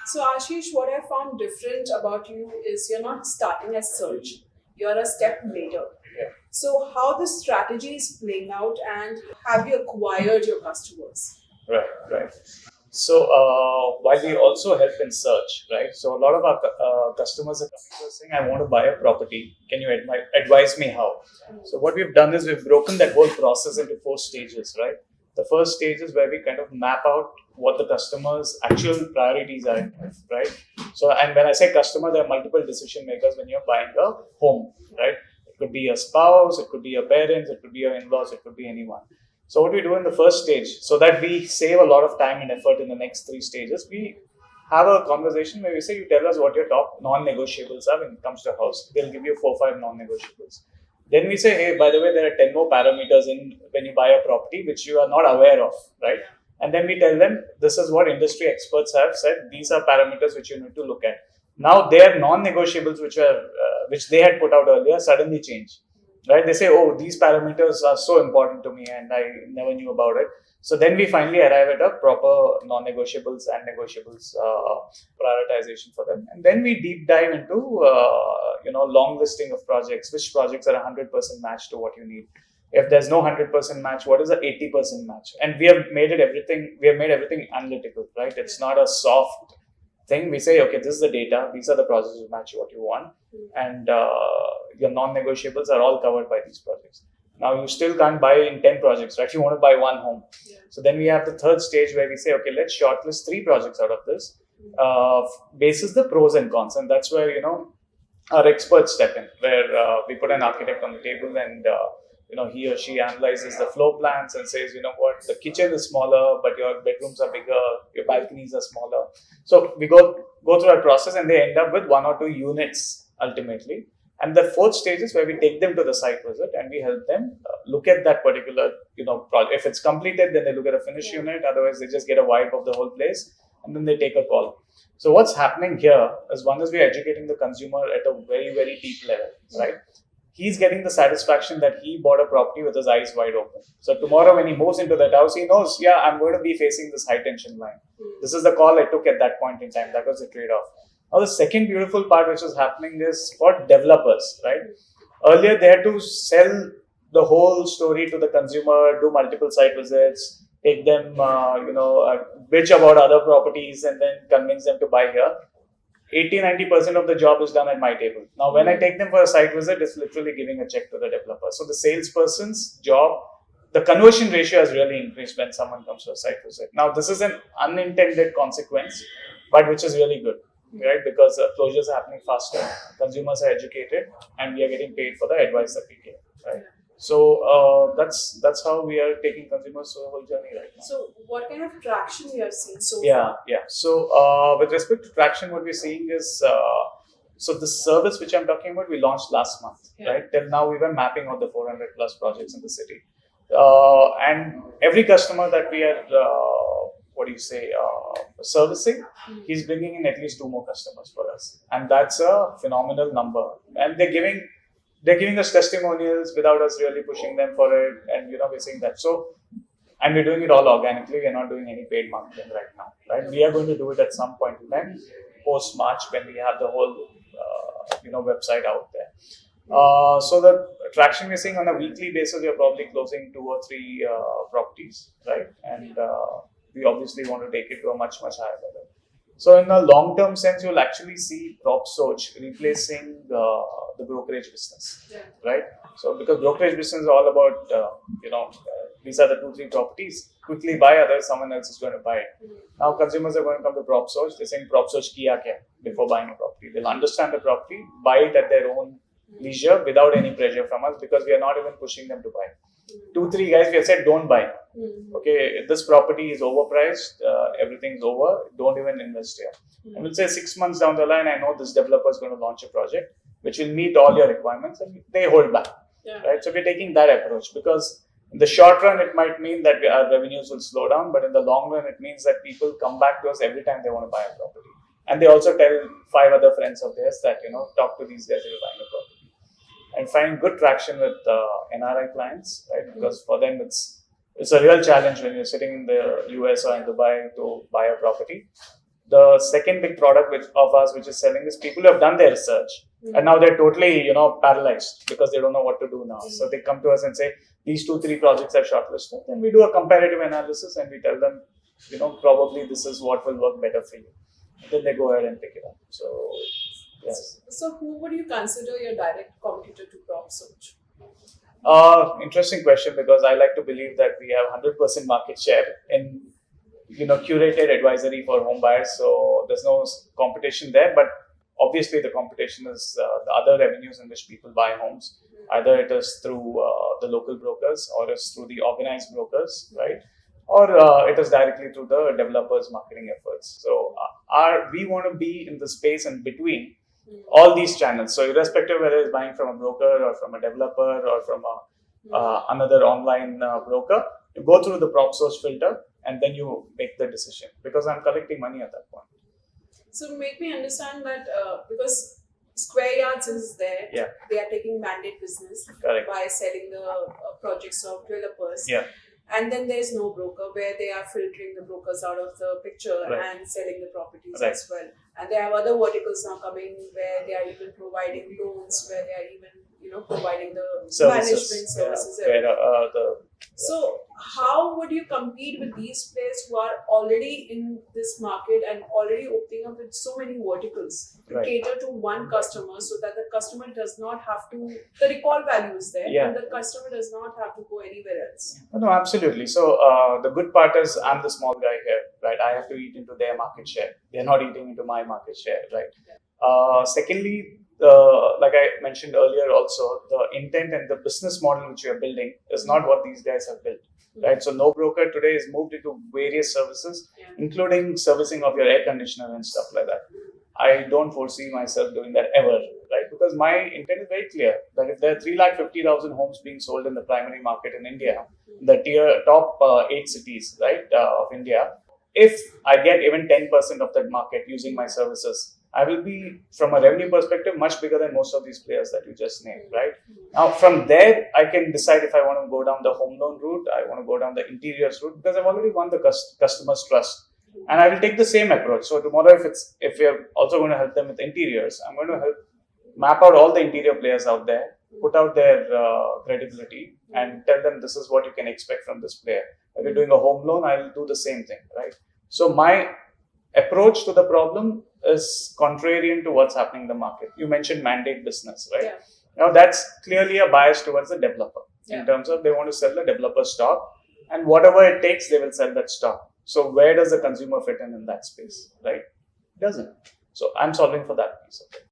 So Ashish, what I found different about you is you're not starting as search. You're a step later. Yeah. So how the strategy is playing out and have you acquired your customers? Right, right. So while we also help in search, right? So a lot of our customers are coming to us saying, "I want to buy a property. Can you advise me how?" So what we've done is we've broken that whole process into 4 stages, right? The first stage is where we kind of map out what the customer's actual priorities are in life, right? So, and when I say customer, there are multiple decision makers when you're buying a home, right? It could be a spouse, it could be your parents, it could be your in-laws, it could be anyone. So what we do in the first stage, so that we save a lot of time and effort in the next 3 stages, we have a conversation where we say, you tell us what your top non-negotiables are when it comes to a house. They'll give you 4 or 5 non-negotiables. Then we say, hey, by the way, there are 10 more parameters in when you buy a property which you are not aware of, right? And then we tell them, this is what industry experts have said. These are parameters which you need to look at. Now their non-negotiables, which they had put out earlier, suddenly change, right? They say, oh, these parameters are so important to me and I never knew about it. So then we finally arrive at a proper non-negotiables and negotiables prioritization for them. And then we deep dive into, long listing of projects, which projects are 100% match to what you need. If there's no 100% match, what is the 80% match? And we have made everything analytical, right? It's not a soft thing. We say, okay, this is the data. These are the projects that match what you want. And your non-negotiables are all covered by these projects. Now, you still can't buy in 10 projects, right? You want to buy one home. Yeah. So then we have the third stage where we say, okay, let's shortlist 3 projects out of this, basis the pros and cons. And that's where, our experts step in, where we put an architect on the table and, he or she analyzes the floor plans and says, you know what, the kitchen is smaller, but your bedrooms are bigger, your balconies are smaller. So we go through that process and they end up with 1 or 2 units ultimately. And the fourth stage is where we take them to the site visit and we help them look at that particular, project. If it's completed, then they look at a finished unit. Otherwise, they just get a vibe of the whole place and then they take a call. So what's happening here is one is we're educating the consumer at a very, very deep level, right? He's getting the satisfaction that he bought a property with his eyes wide open. So tomorrow when he moves into that house, he knows, yeah, I'm going to be facing this high tension line. This is the call I took at that point in time. That was the trade-off. Now the second beautiful part which is happening is for developers, right? Earlier they had to sell the whole story to the consumer, do multiple site visits, take them, bitch about other properties and then convince them to buy here. 80-90% of the job is done at my table. Now, when I take them for a site visit, it's literally giving a check to the developer. So the salesperson's job, the conversion ratio has really increased when someone comes to a site visit. Now, this is an unintended consequence, but which is really good, right? Because closures are happening faster, consumers are educated, and we are getting paid for the advice that we give, right? So that's how we are taking consumers through the whole journey right now. So what kind of traction you have seen so far? Yeah. So with respect to traction, what we're seeing is so the service which I'm talking about, we launched last month, right? Till now, we were mapping out the 400 plus projects in the city, and every customer that we are servicing, he's bringing in at least 2 more customers for us, and that's a phenomenal number. And they're giving us testimonials without us really pushing them for it, and we're seeing that. So, and we're doing it all organically. We're not doing any paid marketing right now, right? We are going to do it at some point in time, post March, when we have the whole website out there. So the traction we're seeing on a weekly basis, we are probably closing 2 or 3 properties, right? And we obviously want to take it to a much higher level. So in a long-term sense, you'll actually see Propsoch replacing the brokerage business, right? So because brokerage business is all about, these are the 2-3 properties, quickly buy others, someone else is going to buy it. Now consumers are going to come to Propsoch, they're saying Propsoch kiya kya before buying a property. They'll understand the property, buy it at their own leisure without any pressure from us because we are not even pushing them to buy. 2-3 guys, we have said don't buy. Okay, this property is overpriced, everything's over, don't even invest here. And we'll say 6 months down the line, I know this developer is going to launch a project which will meet all your requirements, and they hold back, right? So we're taking that approach because in the short run, it might mean that our revenues will slow down, but in the long run, it means that people come back to us every time they want to buy a property. And they also tell 5 other friends of theirs that, talk to these guys who are buying a property. And find good traction with NRI clients, right? Because for them, it's a real challenge when you're sitting in the US or in Dubai to buy a property. The second big product of ours, which is selling, is people who have done their research and now they're totally, paralyzed because they don't know what to do now. So they come to us and say, these 2-3 projects are shortlisted. Then we do a comparative analysis and we tell them, probably this is what will work better for you. Then they go ahead and pick it up. So, yes. So who would you consider your direct competitor to Propsoch? Interesting question, because I like to believe that we have 100% market share in curated advisory for home buyers. So there's no competition there, but obviously the competition is the other revenues in which people buy homes. Either it is through the local brokers or it's through the organized brokers, right? Or it is directly through the developers' marketing efforts. So we want to be in the space in between all these channels. So irrespective whether it's buying from a broker or from a developer or from another online broker, you go through the Propsoch filter and then you make the decision, because I'm collecting money at that point. So make me understand that because Square Yards is there, Yeah. they are taking mandate business Correct. by selling the projects of developers. Yeah. And then there's no broker, where they are filtering the brokers out of the picture and selling the properties as well. And they have other verticals now coming where they are even providing loans, where they are even providing the management services. So how would you compete with these players who are already in this market and already opening up with so many verticals to cater to one customer, so that the customer does not have to, the recall value is there, and the customer does not have to go anywhere else? No, absolutely. So the good part is I'm the small guy here, right? I have to eat into their market share. They're not eating into my market share, right? Secondly, like I mentioned earlier also, the intent and the business model which we are building is not what these guys have built, right? So no broker today is moved into various services, including servicing of your air conditioner and stuff like that. I don't foresee myself doing that ever, right? Because my intent is very clear that if there are 350,000 homes being sold in the primary market in India, the top 8 cities, right, of India, if I get even 10% of that market using my services, I will be, from a revenue perspective, much bigger than most of these players that you just named, right? Now, from there, I can decide if I want to go down the home loan route, I want to go down the interiors route, because I've already won the customer's trust. And I will take the same approach. So tomorrow, if we are also going to help them with interiors, I'm going to help map out all the interior players out there, put out their credibility, and tell them this is what you can expect from this player. If you're doing a home loan, I will do the same thing, right? So my approach to the problem is contrarian to what's happening in the market. You mentioned mandate business, right? Now that's clearly a bias towards the developer in terms of they want to sell the developer stock, and whatever it takes, they will sell that stock. So where does the consumer fit in that space, right? It doesn't. So I'm solving for that piece of it.